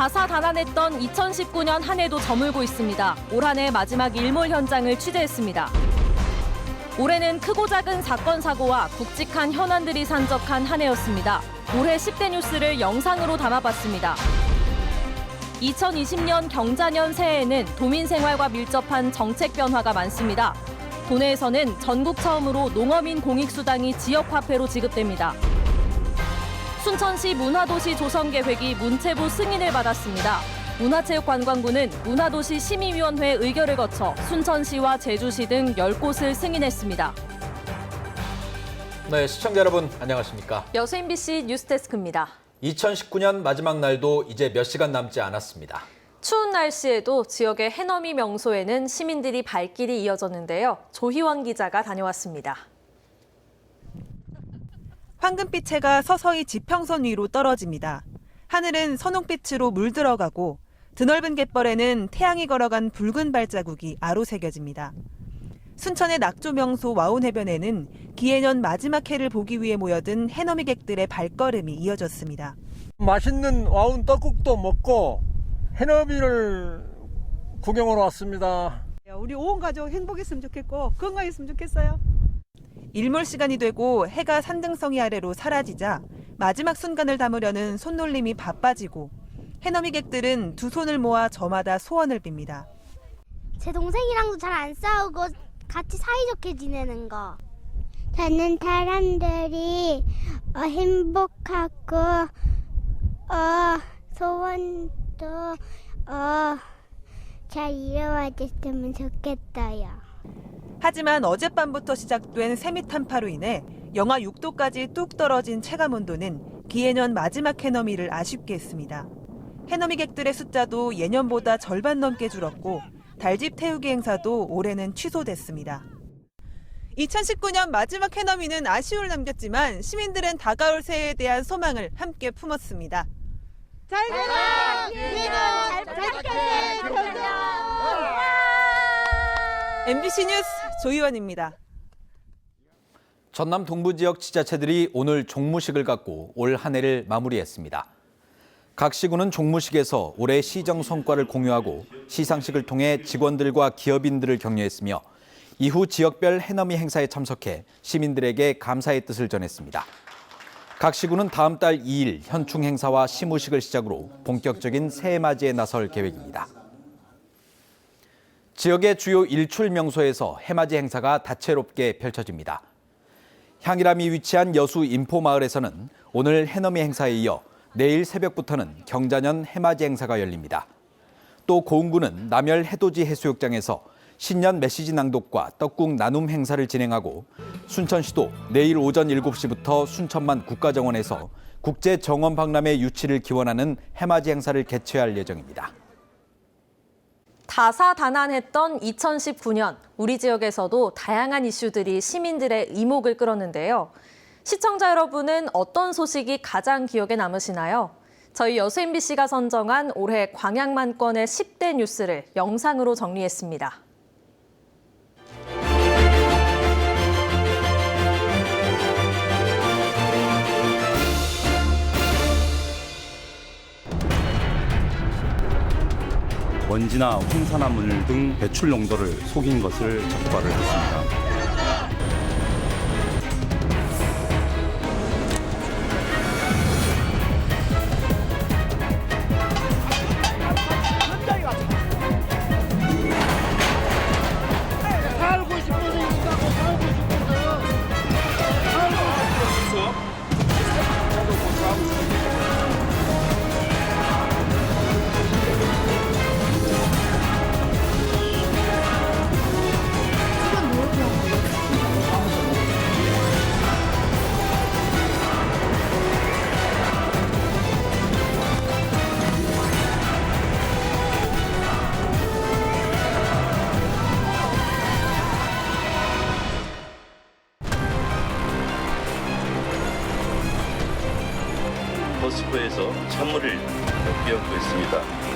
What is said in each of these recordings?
다사다난했던 2019년 한 해도 저물고 있습니다. 올 한 해 마지막 일몰 현장을 취재했습니다. 올해는 크고 작은 사건 사고와 굵직한 현안들이 산적한 한 해였습니다. 올해 10대 뉴스를 영상으로 담아봤습니다. 2020년 경자년 새해에는 도민 생활과 밀접한 정책 변화가 많습니다. 도내에서는 전국 처음으로 농어민 공익수당이 지역화폐로 지급됩니다. 순천시 문화도시 조성계획이 문체부 승인을 받았습니다. 문화체육관광부는 문화도시 심의위원회 의결을 거쳐 순천시와 제주시 등 10곳을 승인했습니다. 네, 시청자 여러분 안녕하십니까? 여수 MBC 뉴스데스크입니다. 2019년 마지막 날도 이제 몇 시간 남지 않았습니다. 추운 날씨에도 지역의 해넘이 명소에는 시민들이 발길이 이어졌는데요. 조희원 기자가 다녀왔습니다. 황금빛 해가 서서히 지평선 위로 떨어집니다. 하늘은 선홍빛으로 물들어가고 드넓은 갯벌에는 태양이 걸어간 붉은 발자국이 아로새겨집니다. 순천의 낙조 명소 와운해변에는 기해년 마지막 해를 보기 위해 모여든 해넘이객들의 발걸음이 이어졌습니다. 맛있는 와운 떡국도 먹고 해넘이를 구경하러 왔습니다. 우리 온 가족 행복했으면 좋겠고 건강했으면 좋겠어요. 일몰 시간이 되고 해가 산등성이 아래로 사라지자 마지막 순간을 담으려는 손놀림이 바빠지고 해넘이객들은 두 손을 모아 저마다 소원을 빕니다. 제 동생이랑도 잘 안 싸우고 같이 사이좋게 지내는 거. 저는 사람들이 행복하고 소원도 잘 이루어졌으면 좋겠어요. 하지만 어젯밤부터 시작된 세미탄파로 인해 영하 6도까지 뚝 떨어진 체감온도는 기해년 마지막 해넘이를 아쉽게 했습니다. 해넘이객들의 숫자도 예년보다 절반 넘게 줄었고 달집 태우기 행사도 올해는 취소됐습니다. 2019년 마지막 해넘이는 아쉬움을 남겼지만 시민들은 다가올 새해에 대한 소망을 함께 품었습니다. 잘 가라! 잘 부탁해! MBC 뉴스 조희원입니다. 전남 동부 지역 지자체들이 오늘 종무식을 갖고 올 한 해를 마무리했습니다. 각 시군은 종무식에서 올해 시정 성과를 공유하고 시상식을 통해 직원들과 기업인들을 격려했으며 이후 지역별 해넘이 행사에 참석해 시민들에게 감사의 뜻을 전했습니다. 각 시군은 다음 달 2일 현충 행사와 시무식을 시작으로 본격적인 새해 맞이에 나설 계획입니다. 지역의 주요 일출 명소에서 해맞이 행사가 다채롭게 펼쳐집니다. 향일암이 위치한 여수 인포마을에서는 오늘 해넘이 행사에 이어 내일 새벽부터는 경자년 해맞이 행사가 열립니다. 또 고흥군은 남열 해돋이 해수욕장에서 신년 메시지 낭독과 떡국 나눔 행사를 진행하고 순천시도 내일 오전 7시부터 순천만 국가정원에서 국제정원 박람회 유치를 기원하는 해맞이 행사를 개최할 예정입니다. 다사다난했던 2019년, 우리 지역에서도 다양한 이슈들이 시민들의 이목을 끌었는데요. 시청자 여러분은 어떤 소식이 가장 기억에 남으시나요? 저희 여수 MBC가 선정한 올해 광양만권의 10대 뉴스를 영상으로 정리했습니다. 먼지나 황산화물 등 배출 농도를 속인 것을 적발을 했습니다. 포스코에서 찬물을 엿비었고 있습니다.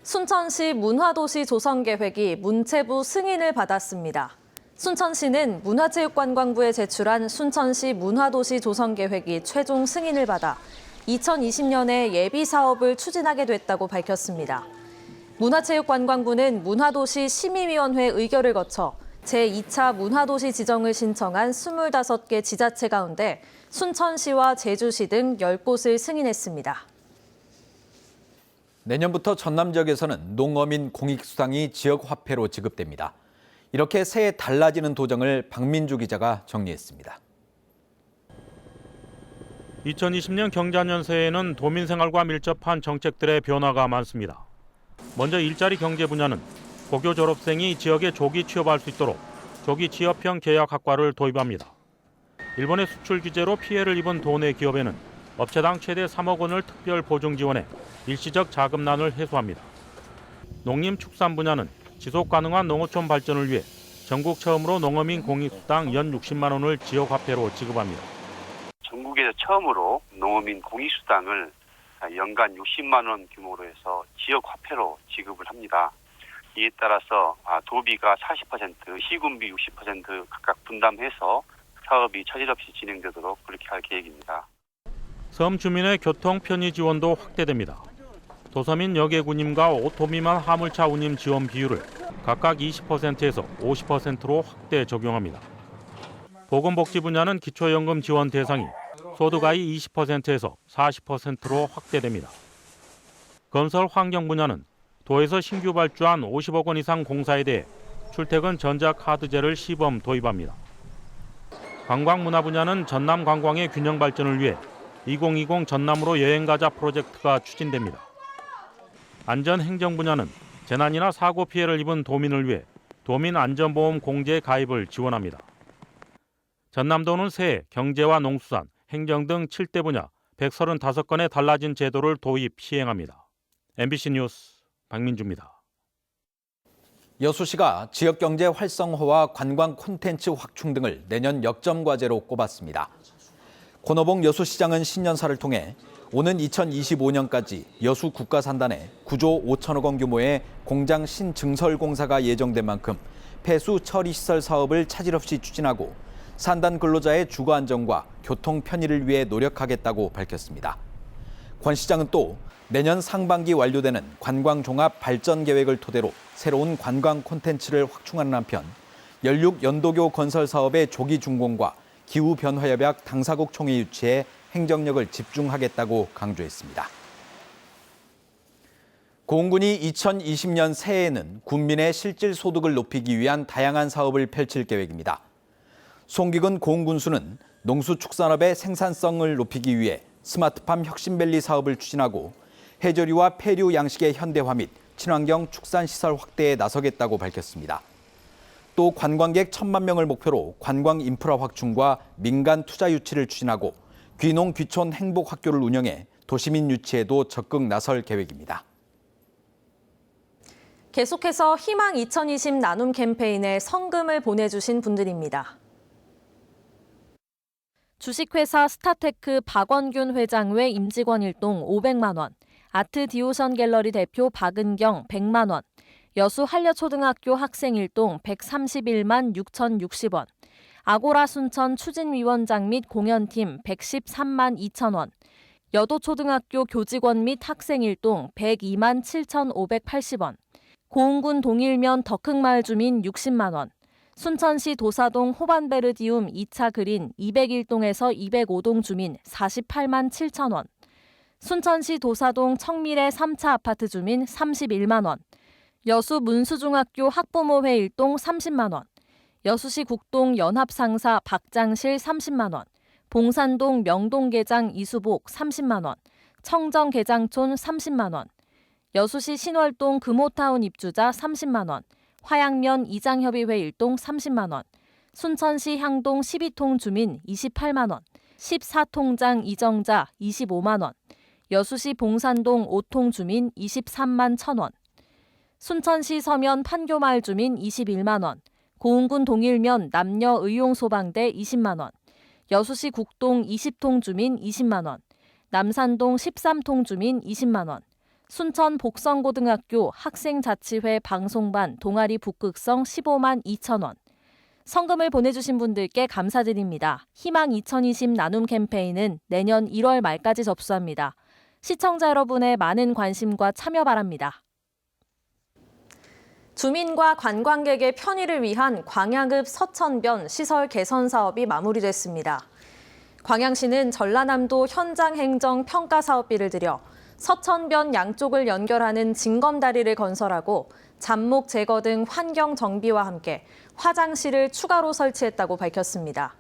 순천시 문화도시 조성계획이 문체부 승인을 받았습니다. 순천시는 문화체육관광부에 제출한 순천시 문화도시 조성계획이 최종 승인을 받아 2020년에 예비 사업을 추진하게 됐다고 밝혔습니다. 문화체육관광부는 문화도시 심의위원회 의결을 거쳐 제2차 문화도시 지정을 신청한 25개 지자체 가운데 순천시와 제주시 등 10곳을 승인했습니다. 내년부터 전남 지역에서는 농어민 공익수당이 지역 화폐로 지급됩니다. 이렇게 새해 달라지는 도정을 박민주 기자가 정리했습니다. 2020년 경자년 새해에는 도민 생활과 밀접한 정책들의 변화가 많습니다. 먼저 일자리 경제 분야는 고교 졸업생이 지역에 조기 취업할 수 있도록 조기 취업형 계약 학과를 도입합니다. 일본의 수출 규제로 피해를 입은 도내 기업에는 업체당 최대 3억 원을 특별 보증 지원해 일시적 자금난을 해소합니다. 농림축산 분야는 지속 가능한 농어촌 발전을 위해 전국 처음으로 농어민 공익수당 연 60만 원을 지역 화폐로 지급합니다. 전국에서 처음으로 농어민 공익수당을 연간 60만 원 규모로 해서 지역 화폐로 지급을 합니다. 이에 따라서 도비가 40%, 시군비 60% 각각 분담해서 사업이 차질 없이 진행되도록 그렇게 할 계획입니다. 섬 주민의 교통 편의 지원도 확대됩니다. 도서민 여객운임과 5톤 미만 화물차 운임 지원 비율을 각각 20%에서 50%로 확대 적용합니다. 보건복지 분야는 기초연금 지원 대상이 소득아이 20%에서 40%로 확대됩니다. 건설 환경 분야는 도에서 신규 발주한 50억 원 이상 공사에 대해 출퇴근 전자카드제를 시범 도입합니다. 관광문화 분야는 전남 관광의 균형 발전을 위해 2020 전남으로 여행가자 프로젝트가 추진됩니다. 안전행정 분야는 재난이나 사고 피해를 입은 도민을 위해 도민안전보험 공제 가입을 지원합니다. 전남도는 새해 경제와 농수산, 행정 등 7대 분야 135건의 달라진 제도를 도입 시행합니다. MBC 뉴스 박민주입니다. 여수시가 지역경제 활성화와 관광 콘텐츠 확충 등을 내년 역점 과제로 꼽았습니다. 권오봉 여수시장은 신년사를 통해 오는 2025년까지 여수 국가산단에 9조 5천억 원 규모의 공장 신증설 공사가 예정된 만큼 폐수 처리 시설 사업을 차질 없이 추진하고 산단 근로자의 주거 안정과 교통 편의를 위해 노력하겠다고 밝혔습니다. 권 시장은 또 내년 상반기 완료되는 관광 종합 발전 계획을 토대로 새로운 관광 콘텐츠를 확충하는 한편 연륙 연도교 건설 사업의 조기 준공과 기후변화협약 당사국 총회 유치에 행정력을 집중하겠다고 강조했습니다. 공군이 2020년 새해에는 군민의 실질 소득을 높이기 위한 다양한 사업을 펼칠 계획입니다. 송기근 공군수는 농수축산업의 생산성을 높이기 위해 스마트팜 혁신밸리 사업을 추진하고 해조류와 폐류 양식의 현대화 및 친환경 축산시설 확대에 나서겠다고 밝혔습니다. 또 관광객 1,000만 명을 목표로 관광 인프라 확충과 민간 투자 유치를 추진하고 귀농 귀촌 행복학교를 운영해 도시민 유치에도 적극 나설 계획입니다. 계속해서 희망 2020 나눔 캠페인에 성금을 보내주신 분들입니다. 주식회사 스타테크 박원균 회장 외 임직원 일동 500만 원, 아트 디오션 갤러리 대표 박은경 100만 원, 여수 한려초등학교 학생 일동 131만 6,060원, 아고라 순천 추진위원장 및 공연팀 113만 2천 원, 여도초등학교 교직원 및 학생 일동 102만 7,580원, 고흥군 동일면 덕흥마을 주민 60만 원, 순천시 도사동 호반베르디움 2차 그린 201동에서 205동 주민 48만 7천 원, 순천시 도사동 청미래 3차 아파트 주민 31만 원, 여수 문수중학교 학부모회 일동 30만 원, 여수시 국동 연합상사 박장실 30만 원, 봉산동 명동계장 이수복 30만 원, 청정계장촌 30만 원, 여수시 신월동 금호타운 입주자 30만 원, 화양면 이장협의회 일동 30만 원, 순천시 향동 12통 주민 28만 원, 14통장 이정자 25만 원, 여수시 봉산동 5통 주민 23만 1천 원, 순천시 서면 판교마을 주민 21만 원, 고흥군 동일면 남녀의용소방대 20만 원, 여수시 국동 20통 주민 20만 원, 남산동 13통 주민 20만 원, 순천 복성고등학교 학생자치회 방송반 동아리 북극성 15만 2천 원. 성금을 보내주신 분들께 감사드립니다. 희망 2020 나눔 캠페인은 내년 1월 말까지 접수합니다. 시청자 여러분의 많은 관심과 참여 바랍니다. 주민과 관광객의 편의를 위한 광양읍 서천변 시설 개선 사업이 마무리됐습니다. 광양시는 전라남도 현장 행정 평가 사업비를 들여 서천변 양쪽을 연결하는 징검다리를 건설하고 잡목 제거 등 환경 정비와 함께 화장실을 추가로 설치했다고 밝혔습니다.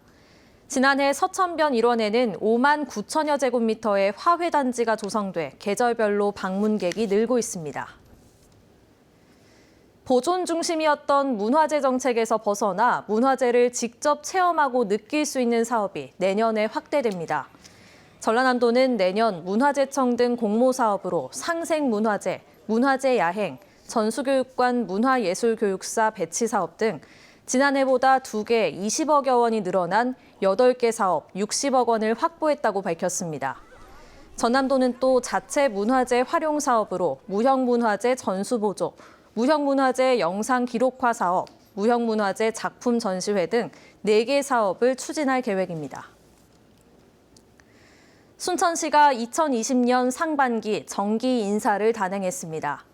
지난해 서천변 일원에는 5만 9천여 제곱미터의 화훼단지가 조성돼 계절별로 방문객이 늘고 있습니다. 보존 중심이었던 문화재 정책에서 벗어나 문화재를 직접 체험하고 느낄 수 있는 사업이 내년에 확대됩니다. 전라남도는 내년 문화재청 등 공모사업으로 상생문화재, 문화재 야행, 전수교육관 문화예술교육사 배치 사업 등 지난해보다 2개 20억여 원이 늘어난 8개 사업 60억 원을 확보했다고 밝혔습니다. 전남도는 또 자체 문화재 활용 사업으로 무형문화재 전수보조, 무형문화재 영상 기록화 사업, 무형문화재 작품 전시회 등 4개 사업을 추진할 계획입니다. 순천시가 2020년 상반기 정기 인사를 단행했습니다.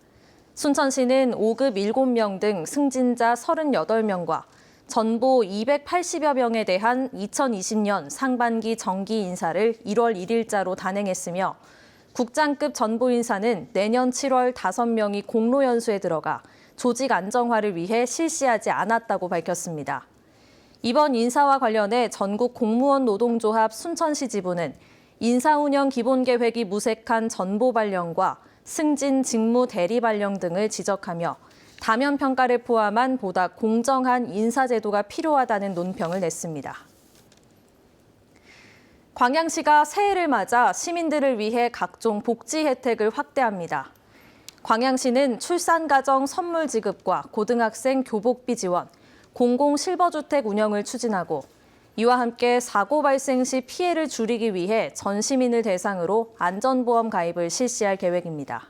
순천시는 5급 7명 등 승진자 38명과 전보 280여 명에 대한 2020년 상반기 정기 인사를 1월 1일자로 단행했으며 국장급 전보 인사는 내년 7월 5명이 공로연수에 들어가 조직 안정화를 위해 실시하지 않았다고 밝혔습니다. 이번 인사와 관련해 전국 공무원 노동조합 순천시 지부는 인사운영 기본계획이 무색한 전보 발령과 승진 직무 대리 발령 등을 지적하며 다면 평가를 포함한 보다 공정한 인사제도가 필요하다는 논평을 냈습니다. 광양시가 새해를 맞아 시민들을 위해 각종 복지 혜택을 확대합니다. 광양시는 출산가정 선물 지급과 고등학생 교복비 지원, 공공실버주택 운영을 추진하고 이와 함께 사고 발생 시 피해를 줄이기 위해 전 시민을 대상으로 안전보험 가입을 실시할 계획입니다.